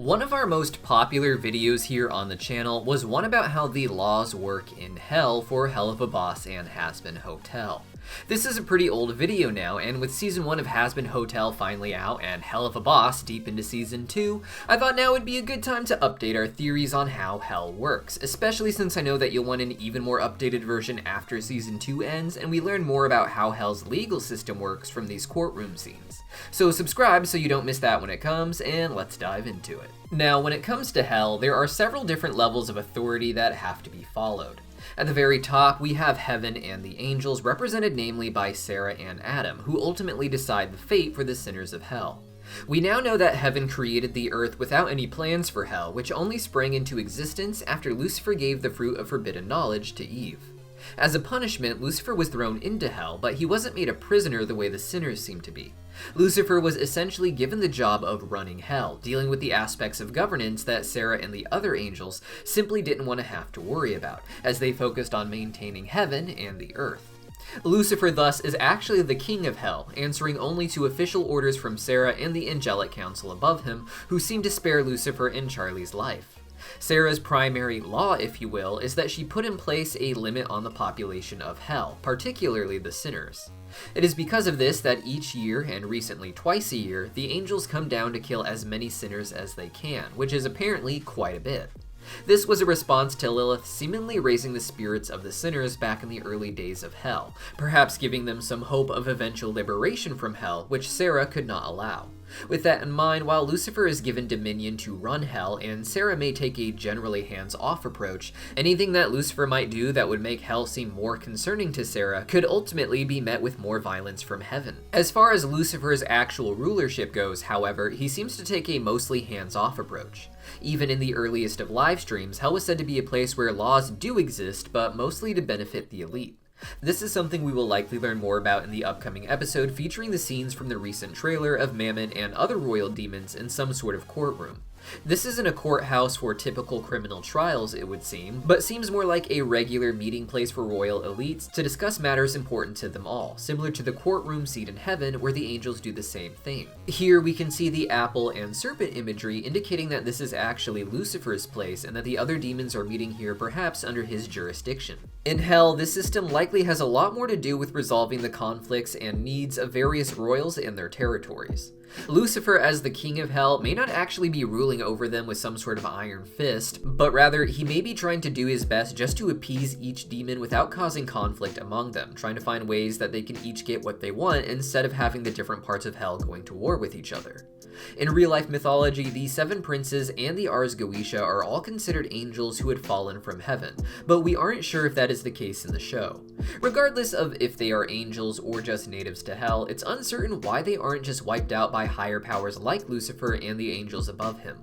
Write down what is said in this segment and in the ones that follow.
One of our most popular videos here on the channel was one about how the laws work in Hell for Helluva Boss and Hazbin Hotel. This is a pretty old video now, and with Season 1 of Hazbin Hotel finally out and Helluva Boss deep into Season 2, I thought now would be a good time to update our theories on how Hell works, especially since I know that you'll want an even more updated version after Season 2 ends and we learn more about how Hell's legal system works from these courtroom scenes. So subscribe so you don't miss that when it comes, and let's dive into it. Now, when it comes to Hell, there are several different levels of authority that have to be followed. At the very top, we have Heaven and the angels, represented namely by Sarah and Adam, who ultimately decide the fate for the sinners of Hell. We now know that Heaven created the earth without any plans for Hell, which only sprang into existence after Lucifer gave the fruit of forbidden knowledge to Eve. As a punishment, Lucifer was thrown into Hell, but he wasn't made a prisoner the way the sinners seem to be. Lucifer was essentially given the job of running Hell, dealing with the aspects of governance that Sarah and the other angels simply didn't want to have to worry about, as they focused on maintaining Heaven and the earth. Lucifer thus is actually the king of Hell, answering only to official orders from Sarah and the angelic council above him, who seem to spare Lucifer and Charlie's life. Sarah's primary law, if you will, is that she put in place a limit on the population of Hell, particularly the sinners. It is because of this that each year, and recently twice a year, the angels come down to kill as many sinners as they can, which is apparently quite a bit. This was a response to Lilith seemingly raising the spirits of the sinners back in the early days of Hell, perhaps giving them some hope of eventual liberation from Hell, which Sarah could not allow. With that in mind, while Lucifer is given dominion to run Hell, and Sarah may take a generally hands-off approach, anything that Lucifer might do that would make Hell seem more concerning to Sarah could ultimately be met with more violence from Heaven. As far as Lucifer's actual rulership goes, however, he seems to take a mostly hands-off approach. Even in the earliest of live streams, Hell was said to be a place where laws do exist, but mostly to benefit the elite. This is something we will likely learn more about in the upcoming episode featuring the scenes from the recent trailer of Mammon and other royal demons in some sort of courtroom. This isn't a courthouse for typical criminal trials, it would seem, but seems more like a regular meeting place for royal elites to discuss matters important to them all, similar to the courtroom seat in Heaven where the angels do the same thing. Here we can see the apple and serpent imagery indicating that this is actually Lucifer's place and that the other demons are meeting here perhaps under his jurisdiction. In Hell, this system likely has a lot more to do with resolving the conflicts and needs of various royals and their territories. Lucifer, as the king of Hell, may not actually be ruling over them with some sort of iron fist, but rather he may be trying to do his best just to appease each demon without causing conflict among them, trying to find ways that they can each get what they want instead of having the different parts of Hell going to war with each other. In real-life mythology, the seven princes and the Ars Goetia are all considered angels who had fallen from heaven, but we aren't sure if that is the case in the show. Regardless of if they are angels or just natives to Hell, it's uncertain why they aren't just wiped out by higher powers like Lucifer and the angels above him.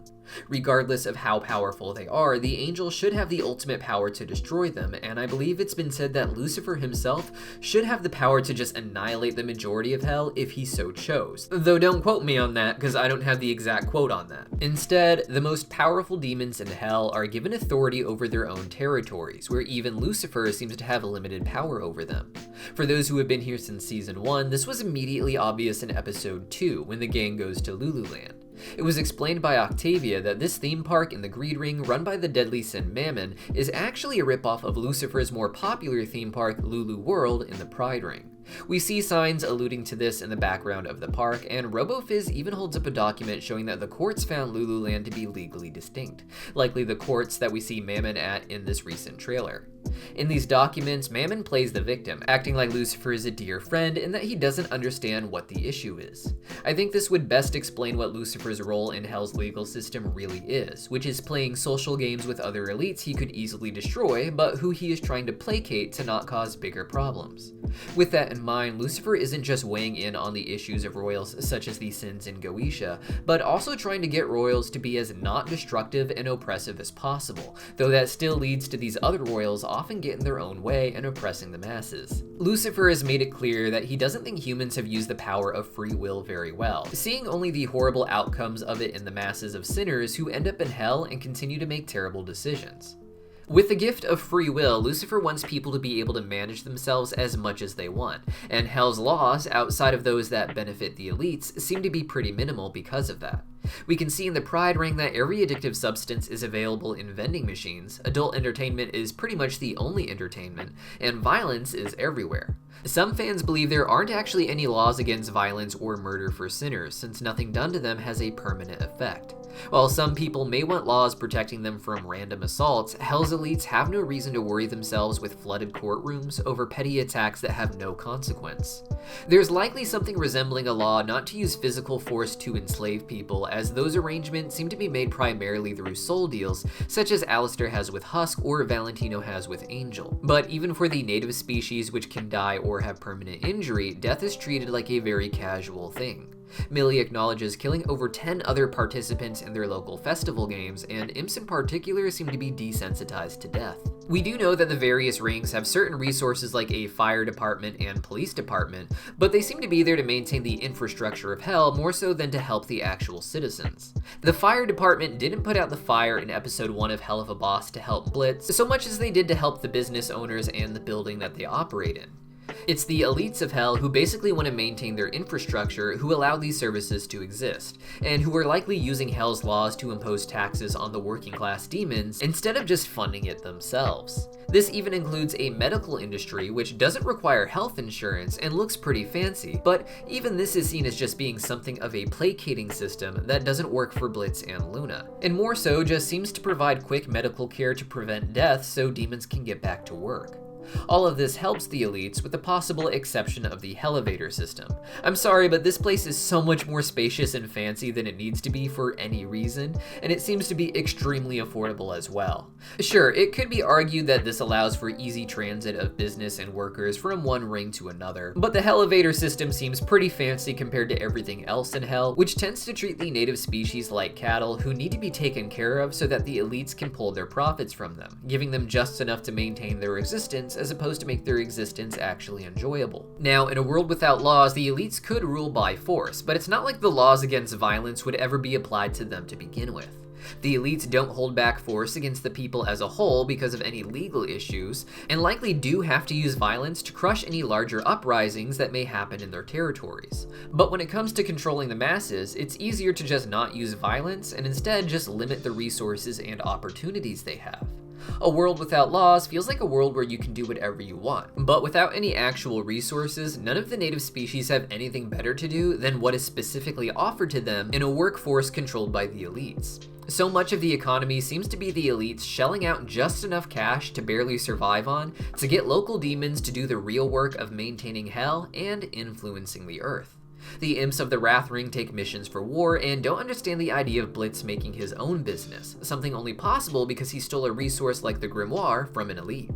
Regardless of how powerful they are, the angels should have the ultimate power to destroy them, and I believe it's been said that Lucifer himself should have the power to just annihilate the majority of Hell if he so chose. Though don't quote me on that, because I don't have the exact quote on that. Instead, the most powerful demons in Hell are given authority over their own territories, where even Lucifer seems to have limited power over them. For those who have been here since Season 1, this was immediately obvious in Episode 2, when the gang goes to Lululand. It was explained by Octavia that this theme park in the Greed Ring run by the deadly sin Mammon is actually a ripoff of Lucifer's more popular theme park Lulu World in the Pride Ring. We see signs alluding to this in the background of the park, and RoboFizz even holds up a document showing that the courts found Lululand to be legally distinct, likely the courts that we see Mammon at in this recent trailer. In these documents, Mammon plays the victim, acting like Lucifer is a dear friend and that he doesn't understand what the issue is. I think this would best explain what Lucifer's role in Hell's legal system really is, which is playing social games with other elites he could easily destroy, but who he is trying to placate to not cause bigger problems. With that in mind, Lucifer isn't just weighing in on the issues of royals such as the sins in Goetia, but also trying to get royals to be as not destructive and oppressive as possible, though that still leads to these other royals often getting their own way and oppressing the masses. Lucifer has made it clear that he doesn't think humans have used the power of free will very well, seeing only the horrible outcomes of it in the masses of sinners who end up in Hell and continue to make terrible decisions. With the gift of free will, Lucifer wants people to be able to manage themselves as much as they want, and Hell's laws, outside of those that benefit the elites, seem to be pretty minimal because of that. We can see in the Pride ring that every addictive substance is available in vending machines, adult entertainment is pretty much the only entertainment, and violence is everywhere. Some fans believe there aren't actually any laws against violence or murder for sinners, since nothing done to them has a permanent effect. While some people may want laws protecting them from random assaults, Hell's elites have no reason to worry themselves with flooded courtrooms over petty attacks that have no consequence. There's likely something resembling a law not to use physical force to enslave people, as those arrangements seem to be made primarily through soul deals, such as Alistair has with Husk or Valentino has with Angel. But even for the native species which can die or have permanent injury, death is treated like a very casual thing. Millie acknowledges killing over 10 other participants in their local festival games, and imps in particular seem to be desensitized to death. We do know that the various rings have certain resources like a fire department and police department, but they seem to be there to maintain the infrastructure of Hell more so than to help the actual citizens. The fire department didn't put out the fire in episode 1 of Helluva Boss to help Blitz, so much as they did to help the business owners and the building that they operate in. It's the elites of Hell who basically want to maintain their infrastructure who allow these services to exist, and who are likely using Hell's laws to impose taxes on the working class demons instead of just funding it themselves. This even includes a medical industry which doesn't require health insurance and looks pretty fancy, but even this is seen as just being something of a placating system that doesn't work for Blitz and Luna, and more so just seems to provide quick medical care to prevent death so demons can get back to work. All of this helps the elites, with the possible exception of the Hellevator system. I'm sorry, but this place is so much more spacious and fancy than it needs to be for any reason, and it seems to be extremely affordable as well. Sure, it could be argued that this allows for easy transit of business and workers from one ring to another, but the Hellevator system seems pretty fancy compared to everything else in Hell, which tends to treat the native species like cattle who need to be taken care of so that the elites can pull their profits from them, giving them just enough to maintain their existence as opposed to make their existence actually enjoyable. Now, in a world without laws, the elites could rule by force, but it's not like the laws against violence would ever be applied to them to begin with. The elites don't hold back force against the people as a whole because of any legal issues, and likely do have to use violence to crush any larger uprisings that may happen in their territories. But when it comes to controlling the masses, it's easier to just not use violence and instead just limit the resources and opportunities they have. A world without laws feels like a world where you can do whatever you want, but without any actual resources, none of the native species have anything better to do than what is specifically offered to them in a workforce controlled by the elites. So much of the economy seems to be the elites shelling out just enough cash to barely survive on to get local demons to do the real work of maintaining Hell and influencing the Earth. The imps of the Wrath Ring take missions for war and don't understand the idea of Blitz making his own business, something only possible because he stole a resource like the Grimoire from an elite.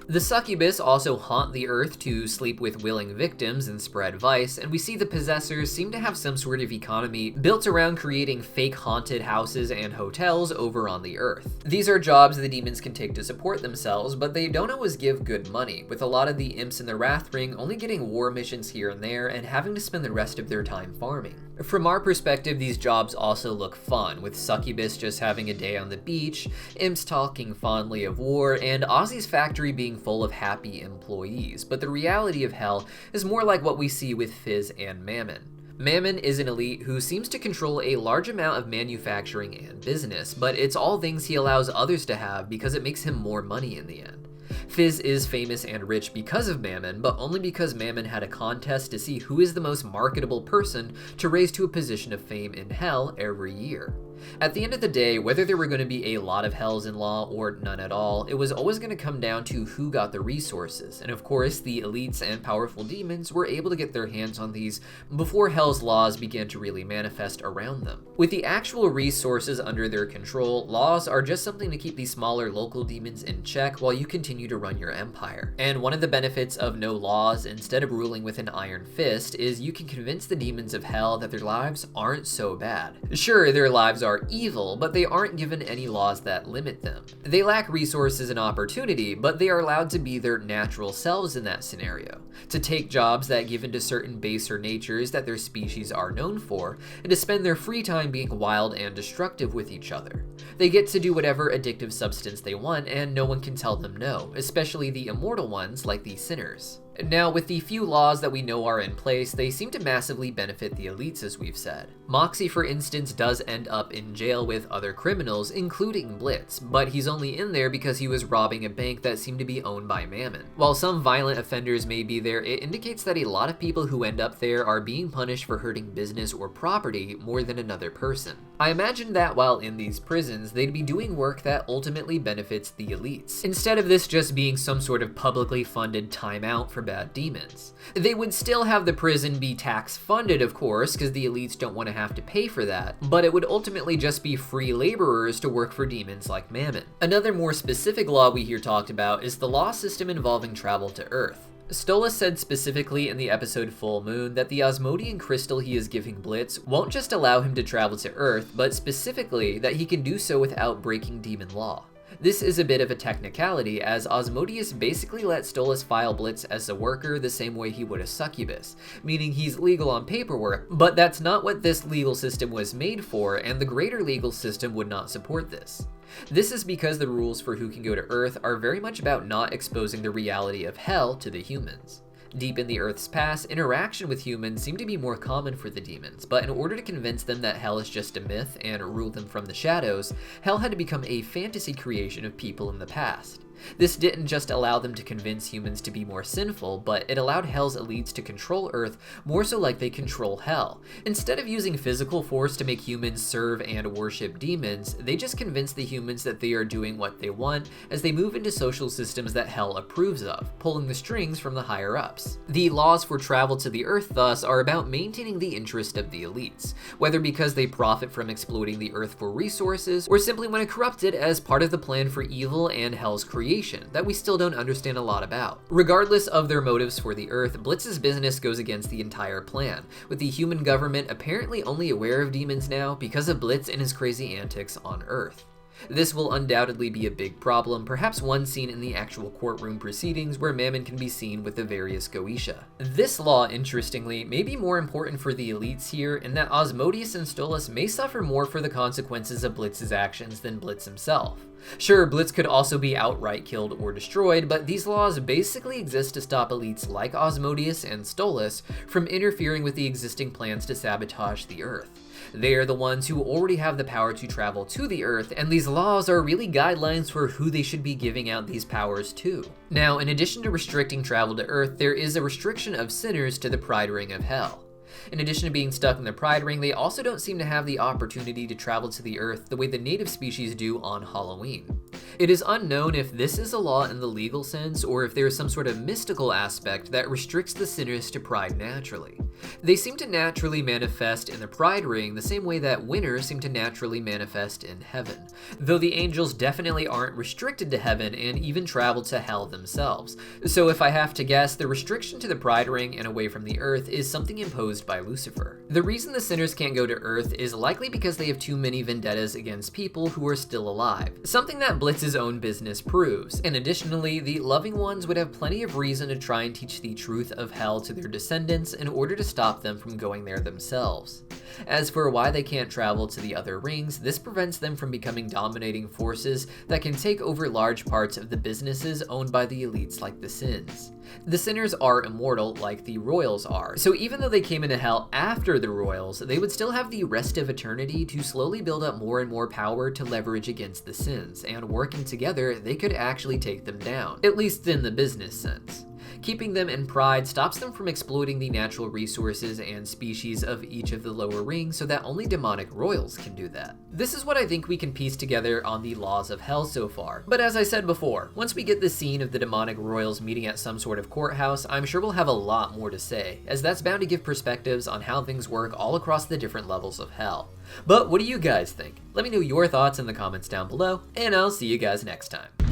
The succubus also haunt the earth to sleep with willing victims and spread vice, and we see the possessors seem to have some sort of economy built around creating fake haunted houses and hotels over on the earth. These are jobs the demons can take to support themselves, but they don't always give good money, with a lot of the imps in the Wrath Ring only getting war missions here and there and having to spend the rest of their time farming. From our perspective, these jobs also look fun, with Succubus just having a day on the beach, imps talking fondly of war, and Ozzy's factory being full of happy employees, but the reality of Hell is more like what we see with Fizz and Mammon. Mammon is an elite who seems to control a large amount of manufacturing and business, but it's all things he allows others to have because it makes him more money in the end. Fizz is famous and rich because of Mammon, but only because Mammon had a contest to see who is the most marketable person to raise to a position of fame in Hell every year. At the end of the day, whether there were going to be a lot of Hells in law or none at all, it was always going to come down to who got the resources, and of course the elites and powerful demons were able to get their hands on these before Hell's laws began to really manifest around them. With the actual resources under their control, laws are just something to keep the smaller local demons in check while you continue to run your empire. And one of the benefits of no laws instead of ruling with an iron fist is you can convince the demons of Hell that their lives aren't so bad. Sure, their lives are evil, but they aren't given any laws that limit them. They lack resources and opportunity, but they are allowed to be their natural selves in that scenario, to take jobs that give into certain baser natures that their species are known for, and to spend their free time being wild and destructive with each other. They get to do whatever addictive substance they want, and no one can tell them no, especially the immortal ones like the sinners. Now, with the few laws that we know are in place, they seem to massively benefit the elites, as we've said. Moxie, for instance, does end up in jail with other criminals, including Blitz, but he's only in there because he was robbing a bank that seemed to be owned by Mammon. While some violent offenders may be there, it indicates that a lot of people who end up there are being punished for hurting business or property more than another person. I imagine that while in these prisons, they'd be doing work that ultimately benefits the elites, instead of this just being some sort of publicly funded timeout for bad demons. They would still have the prison be tax funded, of course, because the elites don't want to have to pay for that, but it would ultimately just be free laborers to work for demons like Mammon. Another more specific law we hear talked about is the law system involving travel to Earth. Stolas said specifically in the episode Full Moon that the Osmodian crystal he is giving Blitz won't just allow him to travel to Earth, but specifically that he can do so without breaking demon law. This is a bit of a technicality, as Osmodius basically let Stolas file Blitz as a worker the same way he would a succubus, meaning he's legal on paperwork, but that's not what this legal system was made for, and the greater legal system would not support this. This is because the rules for who can go to Earth are very much about not exposing the reality of hell to the humans. Deep in the Earth's past, interaction with humans seemed to be more common for the demons, but in order to convince them that hell is just a myth and rule them from the shadows, hell had to become a fantasy creation of people in the past. This didn't just allow them to convince humans to be more sinful, but it allowed Hell's elites to control Earth more so like they control Hell. Instead of using physical force to make humans serve and worship demons, they just convince the humans that they are doing what they want as they move into social systems that Hell approves of, pulling the strings from the higher-ups. The laws for travel to the Earth, thus, are about maintaining the interest of the elites, whether because they profit from exploiting the Earth for resources, or simply want to corrupt it as part of the plan for evil and Hell's creation that we still don't understand a lot about. Regardless of their motives for the Earth, Blitz's business goes against the entire plan, with the human government apparently only aware of demons now because of Blitz and his crazy antics on Earth. This will undoubtedly be a big problem, perhaps one seen in the actual courtroom proceedings where Mammon can be seen with the various Goetia. This law, interestingly, may be more important for the elites here in that Osmodius and Stolas may suffer more for the consequences of Blitz's actions than Blitz himself. Sure, Blitz could also be outright killed or destroyed, but these laws basically exist to stop elites like Osmodius and Stolas from interfering with the existing plans to sabotage the Earth. They are the ones who already have the power to travel to the Earth, and these laws are really guidelines for who they should be giving out these powers to. Now, in addition to restricting travel to Earth, there is a restriction of sinners to the Pride Ring of Hell. In addition to being stuck in the Pride Ring, they also don't seem to have the opportunity to travel to the Earth the way the native species do on Halloween. It is unknown if this is a law in the legal sense, or if there is some sort of mystical aspect that restricts the sinners to Pride naturally. They seem to naturally manifest in the Pride Ring the same way that winners seem to naturally manifest in heaven, though the angels definitely aren't restricted to heaven and even travel to hell themselves. So if I have to guess, the restriction to the Pride Ring and away from the Earth is something imposed by Lucifer. The reason the sinners can't go to Earth is likely because they have too many vendettas against people who are still alive, something that Blitz's own business proves, and additionally, the loving ones would have plenty of reason to try and teach the truth of hell to their descendants in order to stop them from going there themselves. As for why they can't travel to the other rings, this prevents them from becoming dominating forces that can take over large parts of the businesses owned by the elites like the Sins. The sinners are immortal like the royals are, so even though they came into hell after the royals, they would still have the rest of eternity to slowly build up more and more power to leverage against the Sins, and working together, they could actually take them down, at least in the business sense. Keeping them in pride stops them from exploiting the natural resources and species of each of the lower rings so that only demonic royals can do that. This is what I think we can piece together on the laws of hell so far, but as I said before, once we get the scene of the demonic royals meeting at some sort of courthouse, I'm sure we'll have a lot more to say, as that's bound to give perspectives on how things work all across the different levels of hell. But what do you guys think? Let me know your thoughts in the comments down below, and I'll see you guys next time.